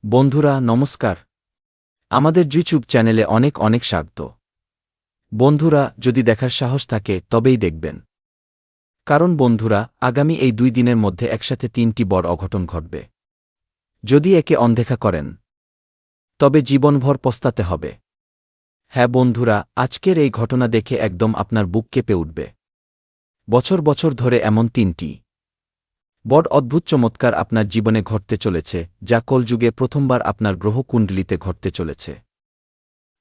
বন্ধুরা নমস্কার। আমাদের ইউটিউব চ্যানেলে অনেক অনেক স্বাগত। বন্ধুরা যদি দেখার সাহস থাকে তবেই দেখবেন, কারণ বন্ধুরা আগামী এই 2 দিনের মধ্যে একসাথে 3টি বড় অঘটন ঘটবে। যদি একে অনদেখা করেন তবে জীবনভর পস্তাতে হবে। হ্যাঁ বন্ধুরা, আজকের এই ঘটনা দেখে একদম আপনার বুক কেঁপে উঠবে। বছর বছর ধরে এমন 3টি বড় অদ্ভুত চমৎকার আপনার জীবনে ঘটতে চলেছে, যা কলযুগে প্রথমবার আপনার গ্রহকুণ্ডলিতে ঘটতে চলেছে।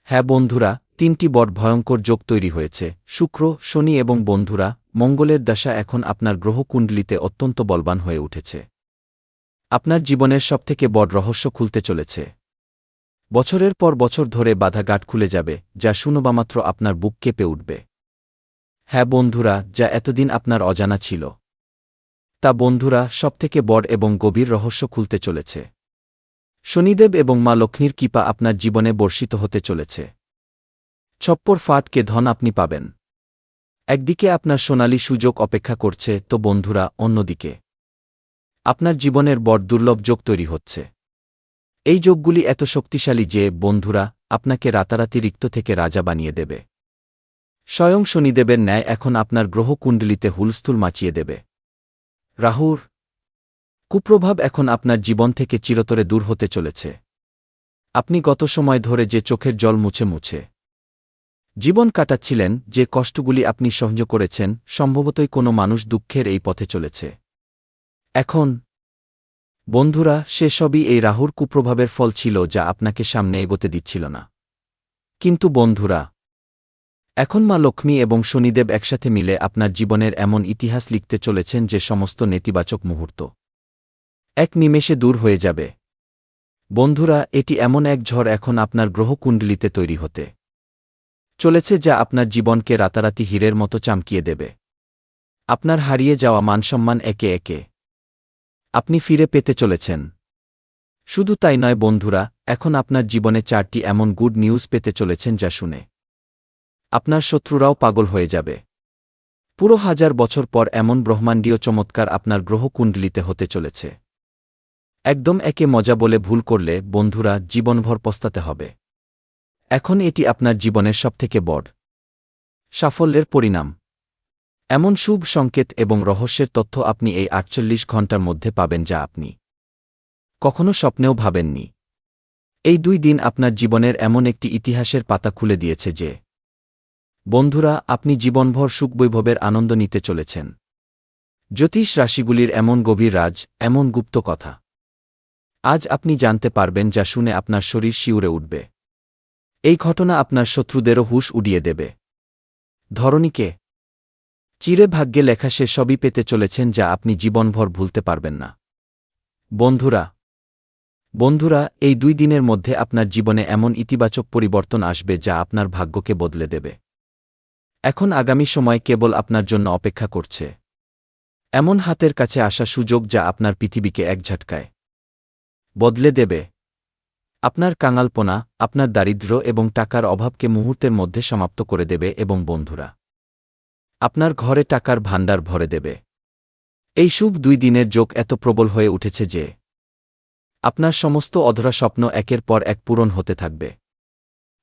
হ্যাঁ বন্ধুরা, 3টি বড় ভয়ঙ্কর যোগ তৈরি হয়েছে। শুক্র, শনি এবং বন্ধুরা মঙ্গলের দশা এখন আপনার গ্রহকুণ্ডলিতে অত্যন্ত বলবান হয়ে উঠেছে। আপনার জীবনের সবথেকে বড় রহস্য খুলতে চলেছে। বছরের পর বছর ধরে বাধা গাঁট খুলে যাবে, যা শুনবামাত্র আপনার বুক কেঁপে উঠবে। হ্যাঁ বন্ধুরা, যা এতদিন আপনার অজানা ছিল তা বন্ধুরা সবথেকে বড় এবং গভীর রহস্য খুলতে চলেছে। শনিদেব এবং মা লক্ষ্মীর কৃপা আপনার জীবনে বর্ষিত হতে চলেছে। ছপ্পর ফাটকে ধন আপনি পাবেন। একদিকে আপনার সোনালী সুযোগ অপেক্ষা করছে, তো বন্ধুরা অন্যদিকে আপনার জীবনের বড় দুর্লভ যোগ তৈরি হচ্ছে। এই যোগগুলি এত শক্তিশালী যে বন্ধুরা আপনাকে রাতারাতি রিক্ত থেকে রাজা বানিয়ে দেবে। স্বয়ং শনিদেবের ন্যায় এখন আপনার গ্রহকুণ্ডলিতে হুলস্থুল মাচিয়ে দেবে। রাহুর কুপ্রভাব এখন আপনার জীবন থেকে চিরতরে দূর হতে চলেছে। আপনি গত সময় ধরে যে চোখের জল মুছে মুছে জীবন কাটাচ্ছিলেন, যে কষ্টগুলি আপনি সহ্য করেছেন, সম্ভবতই কোনো মানুষ দুঃখের এই পথে চলেছে। এখন বন্ধুরা সে সবই এই রাহুর কুপ্রভাবের ফল ছিল, যা আপনাকে সামনে এগোতে দিচ্ছিল না। কিন্তু বন্ধুরা এখন মা লক্ষ্মী এবং শনিদেব একসাথে মিলে আপনার জীবনের এমন ইতিহাস লিখতে চলেছেন যে সমস্ত নেতিবাচক মুহূর্ত এক নিমেষে দূর হয়ে যাবে। বন্ধুরা এটি এমন এক ঝড় এখন আপনার গ্রহকুণ্ডলিতে তৈরি হতে চলেছে, যা আপনার জীবনকে রাতারাতি হীরের মতো চামকিয়ে দেবে। আপনার হারিয়ে যাওয়া মানসম্মান একে একে আপনি ফিরে পেতে চলেছেন। শুধু তাই নয় বন্ধুরা, এখন আপনার জীবনে 4টি এমন গুড নিউজ পেতে চলেছেন যা শুনে আপনার শত্রুরাও পাগল হয়ে যাবে। পুরো 1000 বছর পর এমন ব্রহ্মাণ্ডীয় চমৎকার আপনার গ্রহকুণ্ডলিতে হতে চলেছে। একদম একে মজা বলে ভুল করলে বন্ধুরা জীবনভর পস্তাতে হবে। এখন এটি আপনার জীবনের সবথেকে বড় সাফল্যের পরিণাম। এমন শুভ সংকেত এবং রহস্যের তথ্য আপনি এই 48 ঘণ্টার মধ্যে পাবেন, যা আপনি কখনো স্বপ্নেও ভাবেননি। এই 2 দিন আপনার জীবনের এমন একটি ইতিহাসের পাতা খুলে দিয়েছে যে বন্ধুরা আপনি জীবনভর সুখবৈভবের আনন্দ নিতে চলেছেন। জ্যোতিষ রাশিগুলির এমন গভীর রাজ, এমন গুপ্ত কথা আজ আপনি জানতে পারবেন, যা শুনে আপনার শরীর শিউরে উঠবে। এই ঘটনা আপনার শত্রুদেরও হুঁশ উড়িয়ে দেবে। ধরণীকে চিরে ভাগ্যে লেখা সে সবই পেতে চলেছেন, যা আপনি জীবনভর ভুলতে পারবেন না। বন্ধুরা এই 2 দিনের মধ্যে আপনার জীবনে এমন ইতিবাচক পরিবর্তন আসবে, যা আপনার ভাগ্যকে বদলে দেবে। এখন আগামী সময় কেবল আপনার জন্য অপেক্ষা করছে। এমন হাতের কাছে আসা সুযোগ যা আপনার পৃথিবীকে এক ঝটকায় বদলে দেবে। আপনার কাঙালপনা, আপনার দারিদ্র্য এবং টাকার অভাবকে মুহূর্তের মধ্যে সমাপ্ত করে দেবে এবং বন্ধুরা আপনার ঘরে টাকার ভাণ্ডার ভরে দেবে। এই শুভ 2 দিনের যোগ এত প্রবল হয়ে উঠেছে যে আপনার সমস্ত অধরা স্বপ্ন একের পর এক পূরণ হতে থাকবে।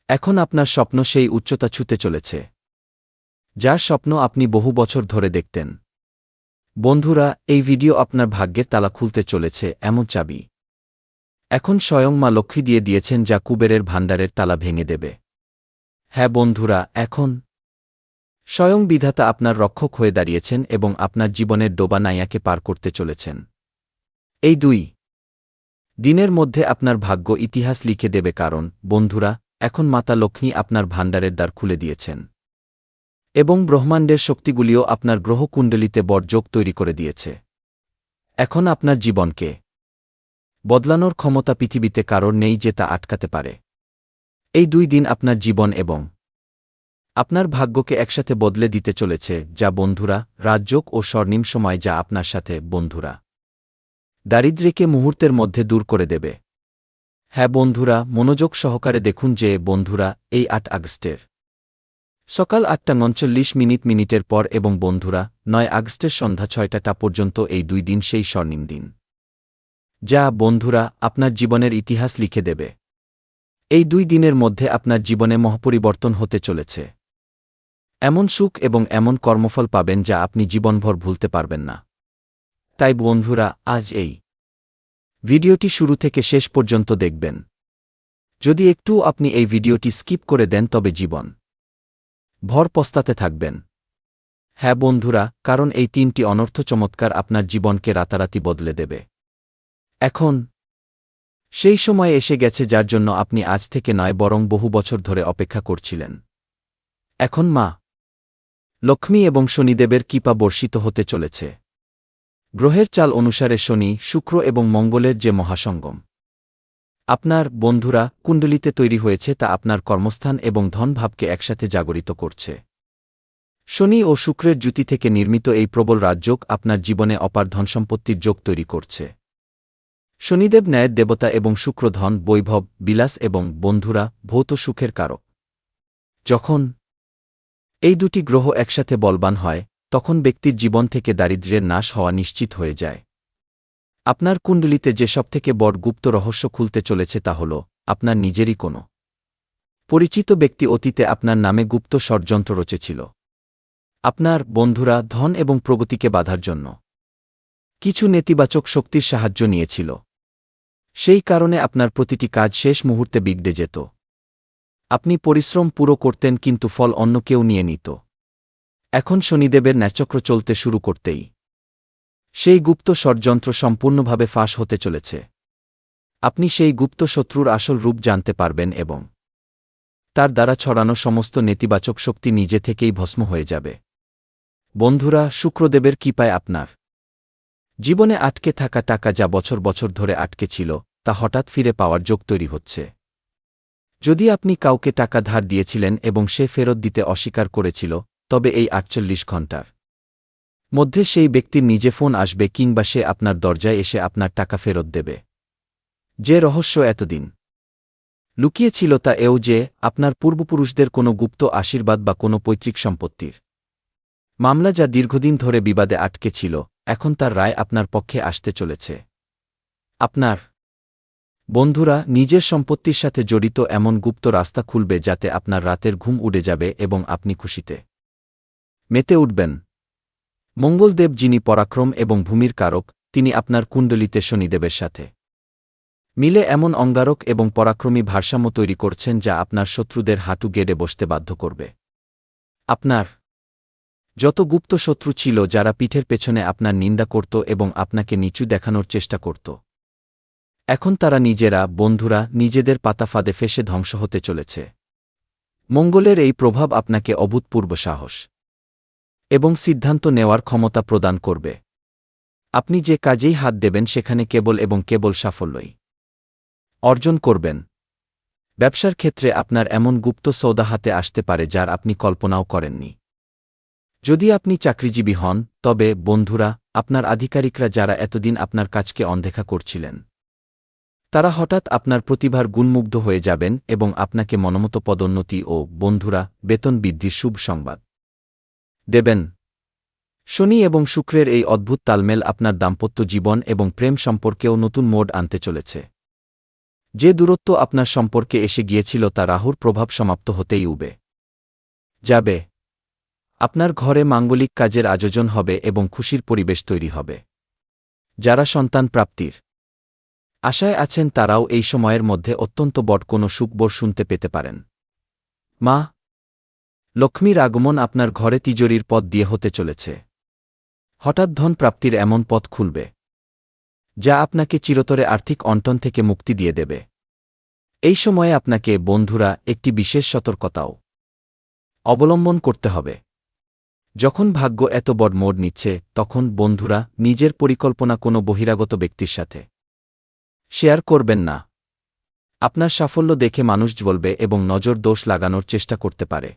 এখন আপনার স্বপ্ন সেই উচ্চতা ছুঁতে চলেছে, যা স্বপ্ন আপনি বহু বছর ধরে দেখতেন। বন্ধুরা এই ভিডিও আপনার ভাগ্যের তালা খুলতে চলেছে এমন চাবি এখন স্বয়ং মা লক্ষ্মী দিয়ে দিয়েছেন, যা কুবেরের ভাণ্ডারের তালা ভেঙে দেবে। হ্যাঁ বন্ধুরা, এখন স্বয়ং বিধাতা আপনার রক্ষক হয়ে দাঁড়িয়েছেন এবং আপনার জীবনের ডোবা নাইয়াকে পার করতে চলেছেন। এই 2 দিনের মধ্যে আপনার ভাগ্য ইতিহাস লিখে দেবে, কারণ বন্ধুরা এখন মাতা লক্ষ্মী আপনার ভাণ্ডারের দ্বার খুলে দিয়েছেন এবং ব্রহ্মাণ্ডের শক্তিগুলিও আপনার গ্রহকুণ্ডলিতে বড় যোগ তৈরি করে দিয়েছে। এখন আপনার জীবনকে বদলানোর ক্ষমতা পৃথিবীতে কারোর নেই যে তা আটকাতে পারে। এই 2 দিন আপনার জীবন এবং আপনার ভাগ্যকে একসাথে বদলে দিতে চলেছে, যা বন্ধুরা রাজযোগ ও স্বর্ণিম সময়, যা আপনার সাথে বন্ধুরা দারিদ্র্যকে মুহূর্তের মধ্যে দূর করে দেবে। হ্যাঁ বন্ধুরা মনোযোগ সহকারে দেখুন যে বন্ধুরা এই 8 আগস্টের সকাল 8:39 পর এবং বন্ধুরা 9 আগস্টের সন্ধ্যা 6টা পর্যন্ত এই 2 দিন সেই স্বর্ণিম দিন। যা বন্ধুরা আপনার জীবনের ইতিহাস লিখে দেবে। এই 2 দিনের মধ্যে আপনার জীবনে মহাপরিবর্তন হতে চলেছে। এমন সুখ এবং এমন কর্মফল পাবেন যা আপনি জীবনভর ভুলতে পারবেন না। তাই বন্ধুরা, আজ এই ভিডিওটি শুরু থেকে শেষ পর্যন্ত দেখবেন। যদি একটু আপনি এই ভিডিওটি স্কিপ করে দেন তবে জীবন ভর পস্তাতে থাকবেন। হ্যাঁ বন্ধুরা, কারণ এই 3টি অনর্থ চমৎকার আপনার জীবনকে রাতারাতি বদলে দেবে। এখন সেই সময় এসে গেছে যার জন্য আপনি আজ থেকে নয় বরং বহু বছর ধরে অপেক্ষা করছিলেন। এখন মা লক্ষ্মী এবং শনিদেবের কৃপা বর্ষিত হতে চলেছে। গ্রহের চাল অনুসারে শনি, শুক্র এবং মঙ্গলের যে মহাসঙ্গম আপনার বন্ধুরা কুণ্ডলিতে তৈরি হয়েছে তা আপনার কর্মস্থান এবং ধনভাবকে একসাথে জাগরিত করছে। শনি ও শুক্রের জুতি থেকে নির্মিত এই প্রবল রাজযোগ আপনার জীবনে অপার ধনসম্পত্তির যোগ তৈরি করছে। শনিদেব ন্যায়ের দেবতা এবং শুক্র ধন, বৈভব, বিলাস এবং বন্ধুরা ভৌত সুখের কারক। যখন এই 2টি গ্রহ একসাথে বলবান হয় তখন ব্যক্তির জীবন থেকে দারিদ্র্যের নাশ হওয়া নিশ্চিত হয়ে যায়। আপনার কুণ্ডলিতে যে সবথেকে বড় গুপ্ত রহস্য খুলতে চলেছে তা হল আপনার নিজেরই কোনো পরিচিত ব্যক্তি অতীতে আপনার নামে গুপ্ত ষড়যন্ত্র রচেছিল। আপনার বন্ধুরা ধন এবং প্রগতিকে বাধার জন্য কিছু নেতিবাচক শক্তির সাহায্য নিয়েছিল। সেই কারণে আপনার প্রতিটি কাজ শেষ মুহূর্তে বিগড়ে যেত। আপনি পরিশ্রম পুরো করতেন কিন্তু ফল অন্য কেউ নিয়ে নিত। এখন শনিদেবের ন্যাচক্র চলতে শুরু করতেই সেই গুপ্ত ষড়যন্ত্র সম্পূর্ণভাবে ফাঁস হতে চলেছে। আপনি সেই গুপ্ত শত্রুর আসল রূপ জানতে পারবেন এবং তার দ্বারা ছড়ানো সমস্ত নেতিবাচক শক্তি নিজে থেকেই ভস্ম হয়ে যাবে। বন্ধুরা, শুক্রদেবের কৃপায় আপনার জীবনে আটকে থাকা টাকা যা বছর বছর ধরে আটকে ছিল তা হঠাৎ ফিরে পাওয়ার যোগ তৈরি হচ্ছে। যদি আপনি কাউকে টাকা ধার দিয়েছিলেন এবং সে ফেরত দিতে অস্বীকার করেছিল, তবে এই 48 ঘণ্টার মধ্যে সেই ব্যক্তির নিজে ফোন আসবে কিংবা সে আপনার দরজায় এসে আপনার টাকা ফেরত দেবে। যে রহস্য এতদিন লুকিয়ে ছিল তা এও যে আপনার পূর্বপুরুষদের কোনো গুপ্ত আশীর্বাদ বা কোনো পৈতৃক সম্পত্তির মামলা যা দীর্ঘদিন ধরে বিবাদে আটকে ছিল, এখন তার রায় আপনার পক্ষে আসতে চলেছে। আপনার বন্ধুরা নিজের সম্পত্তির সাথে জড়িত এমন গুপ্ত রাস্তা খুলবে যাতে আপনার রাতের ঘুম উড়ে যাবে এবং আপনি খুশিতে মেতে উঠবেন। মঙ্গলদেব, যিনি পরাক্রম এবং ভূমির কারক, তিনি আপনার কুণ্ডলিতে শনিদেবের সাথে মিলে এমন অঙ্গারক এবং পরাক্রমী ভারসাম্য তৈরি করছেন যা আপনার শত্রুদের হাঁটু গেড়ে বসতে বাধ্য করবে। আপনার যত গুপ্ত শত্রু ছিল যারা পিঠের পেছনে আপনার নিন্দা করত এবং আপনাকে নিচু দেখানোর চেষ্টা করত, এখন তারা নিজেরা বন্ধুরা নিজেদের পাতা ফাঁদে ফেসে ধ্বংস হতে চলেছে। মঙ্গলের এই প্রভাব আপনাকে অভূতপূর্ব সাহস এবং সিদ্ধান্ত নেওয়ার ক্ষমতা প্রদান করবে। আপনি যে কাজেই হাত দেবেন সেখানে কেবল এবং কেবল সাফল্যই অর্জন করবেন। ব্যবসার ক্ষেত্রে আপনার এমন গুপ্ত সৌদা হাতে আসতে পারে যার আপনি কল্পনাও করেননি। যদি আপনি চাকরিজীবী হন তবে বন্ধুরা আপনার আধিকারিকরা যারা এতদিন আপনার কাজকে অনদেখা করছিলেন, তারা হঠাৎ আপনার প্রতিভার গুণমুগ্ধ হয়ে যাবেন এবং আপনাকে মনোমতো পদোন্নতি ও বন্ধুরা বেতন বৃদ্ধির শুভ সংবাদ দেবেন। শনি এবং শুক্রের এই অদ্ভুত তালমেল আপনার দাম্পত্য জীবন এবং প্রেম সম্পর্কেও নতুন মোড় আনতে চলেছে। যে দূরত্ব আপনার সম্পর্কে এসে গিয়েছিল তা রাহুর প্রভাব সমাপ্ত হতেই উবে যাবে। আপনার ঘরে মাঙ্গলিক কাজের আয়োজন হবে এবং খুশির পরিবেশ তৈরি হবে। যারা সন্তান প্রাপ্তির আশায় আছেন তারাও এই সময়ের মধ্যে অত্যন্ত বড় কোনো সুখবর শুনতে পেতে পারেন। মা লক্ষ্মীর আগমন আপনার ঘরে তিজোরির পথ দিয়ে হতে চলেছে। হঠাৎ ধন প্রাপ্তির এমন পথ খুলবে যা আপনাকে চিরতরে আর্থিক অনটন থেকে মুক্তি দিয়ে দেবে। এই সময়ে আপনাকে বন্ধুরা একটি বিশেষ সতর্কতাও অবলম্বন করতে হবে। যখন ভাগ্য এত বড় মোড় নিচ্ছে তখন বন্ধুরা নিজের পরিকল্পনা কোনো বহিরাগত ব্যক্তির সাথে শেয়ার করবেন না। আপনার সাফল্য দেখে মানুষ জ্বলবে এবং নজর দোষ লাগানোর চেষ্টা করতে পারে।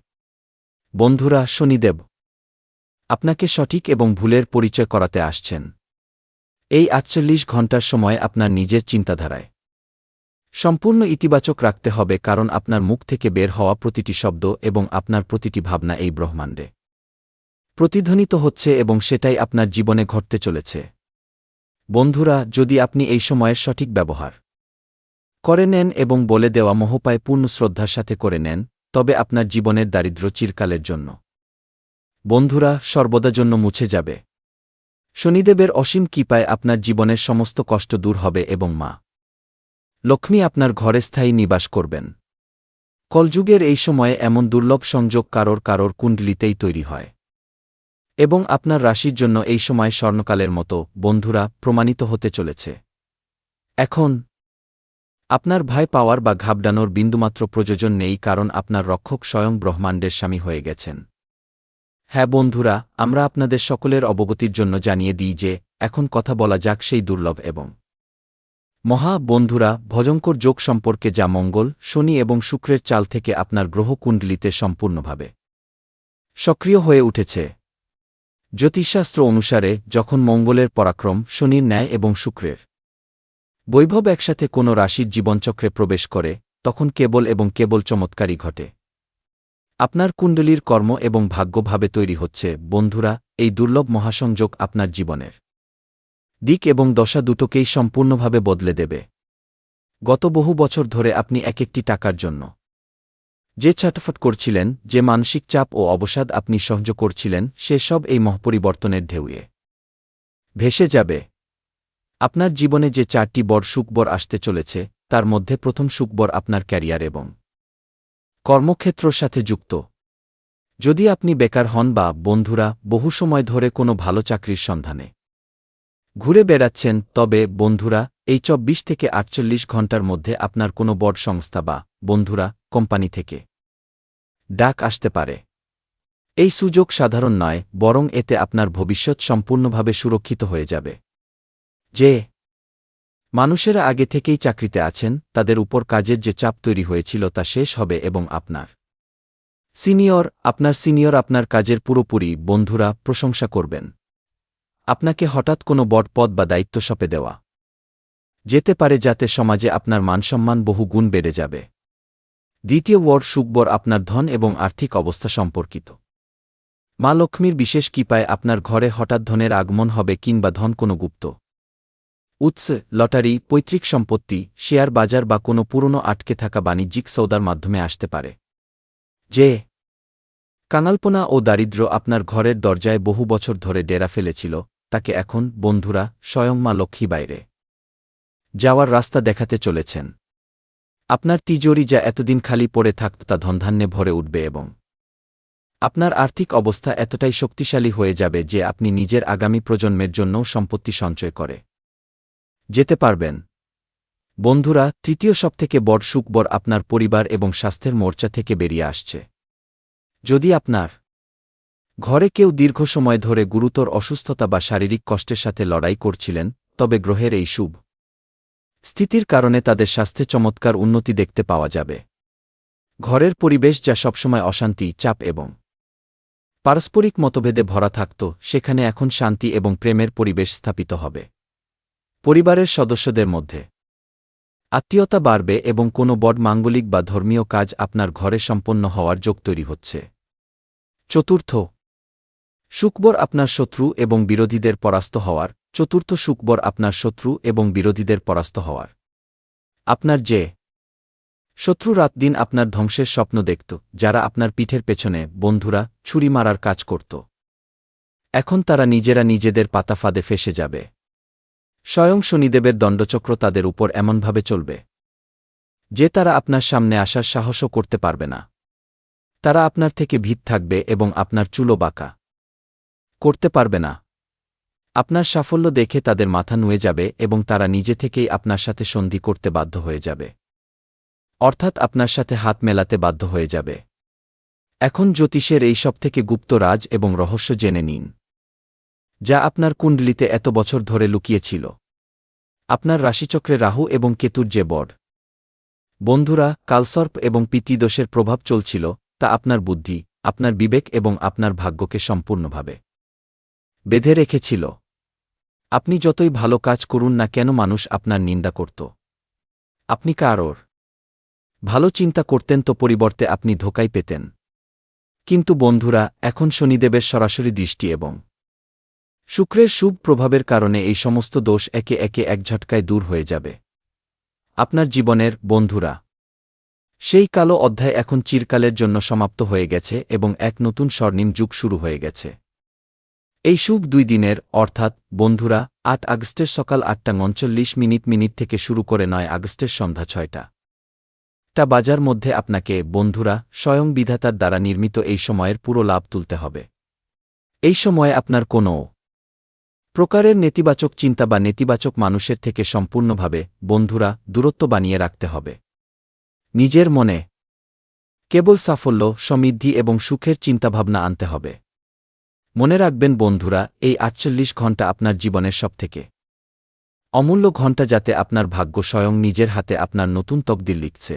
বন্ধুরা, শনিদেব আপনাকে সঠিক এবং ভুলের পরিচয় করাতে আসছেন। এই 48 ঘণ্টার সময় আপনার নিজের চিন্তাধারায় সম্পূর্ণ ইতিবাচক রাখতে হবে, কারণ আপনার মুখ থেকে বের হওয়া প্রতিটি শব্দ এবং আপনার প্রতিটি ভাবনা এই ব্রহ্মাণ্ডে প্রতিধ্বনিত হচ্ছে এবং সেটাই আপনার জীবনে ঘটতে চলেছে। বন্ধুরা, যদি আপনি এই সময়ের সঠিক ব্যবহার করে নেন এবং বলে দেওয়া মোহপায় পূর্ণ শ্রদ্ধার সাথে করে নেন, তবে আপনার জীবনের দারিদ্র্য চিরকালের জন্য বন্ধুরা সর্বদা জন্য মুছে যাবে। শনিদেবের অসীম কৃপায় আপনার জীবনের সমস্ত কষ্ট দূর হবে এবং মা লক্ষ্মী আপনার ঘরে স্থায়ী নিবাস করবেন। কলযুগের এই সময়ে এমন দুর্লভ সংযোগ কারোর কুণ্ডলিতেই তৈরি হয় এবং আপনার রাশির জন্য এই সময় স্বর্ণকালের মতো বন্ধুরা প্রমাণিত হতে চলেছে। এখন আপনার ভয় পাওয়ার বা ঘাবড়ানোর বিন্দুমাত্র প্রয়োজন নেই, কারণ আপনার রক্ষক স্বয়ং ব্রহ্মাণ্ডের স্বামী হয়ে গেছেন। হ্যাঁ বন্ধুরা, আমরা আপনাদের সকলের অবগতির জন্য জানিয়ে দিই যে এখন কথা বলা যাক সেই দুর্লভ এবং মহা বন্ধুরা ভয়ঙ্কর যোগ সম্পর্কে, যা মঙ্গল, শনি এবং শুক্রের চাল থেকে আপনার গ্রহকুণ্ডলিতে সম্পূর্ণভাবে সক্রিয় হয়ে উঠেছে। জ্যোতিষশাস্ত্র অনুসারে যখন মঙ্গলের পরাক্রম, শনির ন্যায় এবং শুক্রের বৈভব একসাথে কোনো রাশির জীবনচক্রে প্রবেশ করে, তখন কেবল চমৎকারই ঘটে। আপনার কুণ্ডলীর কর্ম এবং ভাগ্যভাবে তৈরি হচ্ছে বন্ধুরা এই দুর্লভ মহাসংযোগ আপনার জীবনের দিক এবং দশা দুটোকেই সম্পূর্ণভাবে বদলে দেবে। গত বহু বছর ধরে আপনি একটি টাকার জন্য যে ছটফট করছিলেন, যে মানসিক চাপ ও অবসাদ আপনি সহ্য করছিলেন, সে সব এই মহাপরিবর্তনের ঢেউয়ে ভেসে যাবে। আপনার জীবনে যে 4টি বড় সুখবর আসতে চলেছে, তার মধ্যে প্রথম সুখবর আপনার ক্যারিয়ার এবং কর্মক্ষেত্রর সাথে যুক্ত। যদি আপনি বেকার হন বা বন্ধুরা বহু সময় ধরে কোনো ভালো চাকরির সন্ধানে ঘুরে বেড়াচ্ছেন, তবে বন্ধুরা এই 24 থেকে 48 ঘণ্টার মধ্যে আপনার কোনো বড় সংস্থা বা বন্ধুরা কোম্পানি থেকে ডাক আসতে পারে। এই সুযোগ সাধারণ নয়, বরং এতে আপনার ভবিষ্যৎ সম্পূর্ণভাবে সুরক্ষিত হয়ে যাবে। যে মানুষেরা আগে থেকেই চাকরিতে আছেন, তাদের উপর কাজের যে চাপ তৈরি হয়েছিল তা শেষ হবে এবং আপনার সিনিয়র আপনার কাজের পুরোপুরি বন্ধুরা প্রশংসা করবেন। আপনাকে হঠাৎ কোনো বড় পদ বা দায়িত্ব সঁপে দেওয়া যেতে পারে, যাতে সমাজে আপনার মানসম্মান বহু গুণ বেড়ে যাবে। দ্বিতীয় বড় সুখবর আপনার ধন এবং আর্থিক অবস্থা সম্পর্কিত। মা লক্ষ্মীর বিশেষ কৃপায় আপনার ঘরে হঠাৎ ধনের আগমন হবে, কিংবা ধন কোনো গুপ্ত উৎস, লটারি, পৈতৃক সম্পত্তি, শেয়ার বাজার বা কোনো পুরনো আটকে থাকা বাণিজ্যিক সৌদার মাধ্যমে আসতে পারে। যে কাঙালপনা ও দারিদ্র্য আপনার ঘরের দরজায় বহু বছর ধরে ডেরা ফেলেছিল, তাকে এখন বন্ধুরা স্বয়ং মা লক্ষ্মী বাইরে যাওয়ার রাস্তা দেখাতে চলেছেন। আপনার তিজোরি যা এতদিন খালি পড়ে থাকত তা ধনধান্যে ভরে উঠবে এবং আপনার আর্থিক অবস্থা এতটাই শক্তিশালী হয়ে যাবে যে আপনি নিজের আগামী প্রজন্মের জন্যও সম্পত্তি সঞ্চয় করে যেতে পারবেন। বন্ধুরা, তৃতীয় সবথেকে বড় সুখবর আপনার পরিবার এবং স্বাস্থ্যের মোর্চা থেকে বেরিয়ে আসছে। যদি আপনার ঘরে কেউ দীর্ঘ সময় ধরে গুরুতর অসুস্থতা বা শারীরিক কষ্টের সাথে লড়াই করছিলেন, তবে গ্রহের এই শুভ স্থিতির কারণে তাদের স্বাস্থ্যে চমৎকার উন্নতি দেখতে পাওয়া যাবে। ঘরের পরিবেশ যা সবসময় অশান্তি, চাপ এবং পারস্পরিক মতভেদে ভরা থাকত, সেখানে এখন শান্তি এবং প্রেমের পরিবেশ স্থাপিত হবে। পরিবারের সদস্যদের মধ্যে আত্মীয়তা বাড়বে এবং কোনো বড় মাঙ্গলিক বা ধর্মীয় কাজ আপনার ঘরে সম্পন্ন হওয়ার যোগ তৈরি হচ্ছে। চতুর্থ সুখবর আপনার শত্রু এবং বিরোধীদের পরাস্ত হওয়ার। চতুর্থ সুখবর আপনার শত্রু এবং বিরোধীদের পরাস্ত হওয়ার। আপনার যে শত্রু রাত দিন আপনার ধ্বংসের স্বপ্ন দেখত, যারা আপনার পিঠের পেছনে বন্ধুরা ছুরি মারার কাজ করত, এখন তারা নিজেদের পাতা ফাঁদে ফেসে যাবে। স্বয়ং শনিদেবের দণ্ডচক্র তাদের উপর এমনভাবে চলবে যে তারা আপনার সামনে আসার সাহসও করতে পারবে না। তারা আপনার থেকে ভীত থাকবে এবং আপনার চুলো বাঁকা করতে পারবে না। আপনার সাফল্য দেখে তাদের মাথা নুয়ে যাবে এবং তারা নিজে থেকেই আপনার সাথে সন্ধি করতে বাধ্য হয়ে যাবে, অর্থাৎ আপনার সাথে হাত মেলাতে বাধ্য হয়ে যাবে। এখন জ্যোতিষের এই সব থেকে গুপ্ত রাজ এবং রহস্য জেনে নিন, যা আপনার কুণ্ডলিতে এত বছর ধরে লুকিয়েছিল। আপনার রাশিচক্রে রাহু এবং কেতুর যে বড় বন্ধুরা কালসর্প এবং পিতৃদোষের প্রভাব চলছিল, তা আপনার বুদ্ধি, আপনার বিবেক এবং আপনার ভাগ্যকে সম্পূর্ণভাবে বেঁধে রেখেছিল। আপনি যতই ভালো কাজ করুন না কেন, মানুষ আপনার নিন্দা করত। আপনি কারোর ভালো চিন্তা করতেন তো পরিবর্তে আপনি ধোঁকাই পেতেন। কিন্তু বন্ধুরা, এখন শনিদেবের সরাসরি দৃষ্টি এবং শুক্রের শুভ প্রভাবের কারণে এই সমস্ত দোষ একে একে এক ঝটকায় দূর হয়ে যাবে আপনার জীবনের। বন্ধুরা, সেই কালো অধ্যায় এখন চিরকালের জন্য সমাপ্ত হয়ে গেছে এবং এক নতুন স্বর্ণিম যুগ শুরু হয়ে গেছে। এই শুভ 2 দিনের অর্থাৎ বন্ধুরা 8 আগস্টের সকাল 8:39 থেকে শুরু করে 9 আগস্টের সন্ধ্যা 6টা বাজার মধ্যে আপনাকে বন্ধুরা স্বয়ং বিধাতার দ্বারা নির্মিত এই সময়ের পুরো লাভ তুলতে হবে। এই সময়ে আপনার কোনো প্রকারের নেতিবাচক চিন্তা বা নেতিবাচক মানুষের থেকে সম্পূর্ণভাবে বন্ধুরা দূরত্ব বানিয়ে রাখতে হবে। নিজের মনে কেবল সাফল্য, সমৃদ্ধি এবং সুখের চিন্তাভাবনা আনতে হবে। মনে রাখবেন বন্ধুরা, এই 48 ঘণ্টা আপনার জীবনের সবথেকে অমূল্য ঘণ্টা, যাতে আপনার ভাগ্য স্বয়ং নিজের হাতে আপনার নতুন তকদির লিখছে।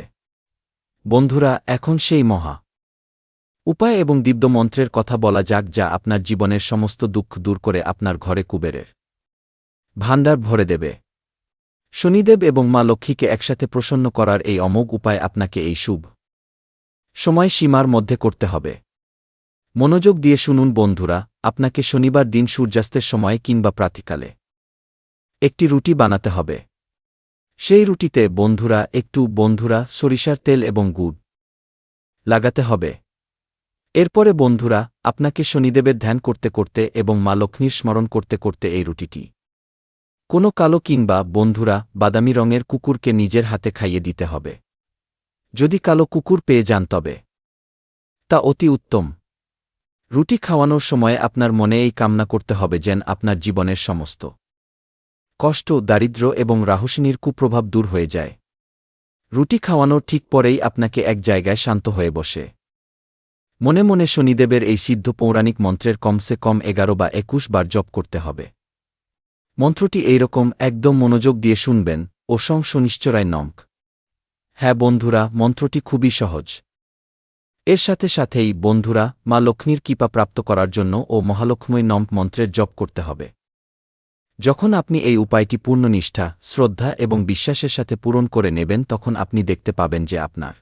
বন্ধুরা, এখন সেই মহা উপায় এবং দিব্য মন্ত্রের কথা বলা যাক, যা আপনার জীবনের সমস্ত দুঃখ দূর করে আপনার ঘরে কুবেরের ভাণ্ডার ভরে দেবে। শনিদেব এবং মা লক্ষ্মীকে একসাথে প্রসন্ন করার এই অমোঘ উপায় আপনাকে এই শুভ সময় সীমার মধ্যে করতে হবে। মনোযোগ দিয়ে শুনুন বন্ধুরা, আপনাকে শনিবার দিন সূর্যাস্তের সময় কিংবা প্রাতঃকালে একটি রুটি বানাতে হবে। সেই রুটিতে বন্ধুরা সরিষার তেল এবং গুড় লাগাতে হবে। এরপরে বন্ধুরা আপনাকে শনিদেবের ধ্যান করতে করতে এবং মা লক্ষ্মীর স্মরণ করতে করতে এই রুটিটি কোনো কালো কিংবা বন্ধুরা বাদামি রঙের কুকুরকে নিজের হাতে খাইয়ে দিতে হবে। যদি কালো কুকুর পেয়ে যান তবে তা অতি উত্তম। রুটি খাওয়ানোর সময় আপনার মনে এই কামনা করতে হবে যেন আপনার জীবনের সমস্ত কষ্ট, দারিদ্র্য এবং রাহুশনির কুপ্রভাব দূর হয়ে যায়। রুটি খাওয়ানোর ঠিক পরেই আপনাকে এক জায়গায় শান্ত হয়ে বসে মনে মনে শনিদেবের এই সিদ্ধ পৌরাণিক মন্ত্রের কমসে কম 11 বা 21 বার জপ করতে হবে। মন্ত্রটি এইরকম, একদম মনোযোগ দিয়ে শুনবেন। ওশং শনিশ্চরায় নমঃ। হ্যাঁ বন্ধুরা, মন্ত্রটি খুবই সহজ। এর সাথে সাথেই বন্ধুরা মা লক্ষ্মীর কৃপা প্রাপ্ত করার জন্য ও মহালক্ষ্মী নমঃ মন্ত্রের জপ করতে হবে। যখন আপনি এই উপায়টি পূর্ণ নিষ্ঠা, শ্রদ্ধা এবং বিশ্বাসের সাথে পূরণ করে নেবেন, তখন আপনি দেখতে পাবেন যে আপনার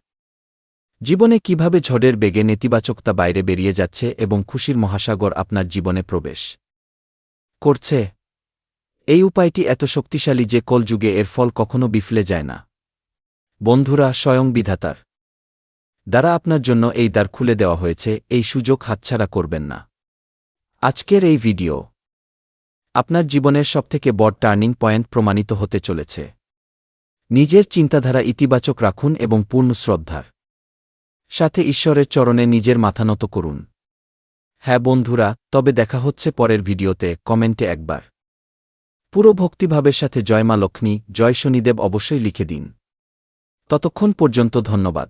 জীবনে কিভাবে ঝড়ের বেগে নেতিবাচকতা বাইরে বেরিয়ে যাচ্ছে এবং খুশির মহাসাগর আপনার জীবনে প্রবেশ করছে। এই উপায়টি এত শক্তিশালী যে কলযুগে এর ফল কখনো বিফলে যায় না। বন্ধুরা, স্বয়ং বিধাতার দ্বারা আপনার জন্য এই দ্বার খুলে দেওয়া হয়েছে, এই সুযোগ হাতছাড়া করবেন না। আজকের এই ভিডিও আপনার জীবনের সবথেকে বড় টার্নিং পয়েন্ট প্রমাণিত হতে চলেছে। নিজের চিন্তাধারা ইতিবাচক রাখুন এবং পূর্ণ শ্রদ্ধার সাথে ঈশ্বরের চরণে নিজের মাথা নত করুন। হ্যাঁ বন্ধুরা, তবে দেখা হচ্ছে পরের ভিডিওতে। কমেন্টে একবার পুরো ভক্তিভাবের সাথে জয় মা লক্ষ্মী, জয় শনিদেব অবশ্যই লিখে দিন। ততক্ষণ পর্যন্ত ধন্যবাদ।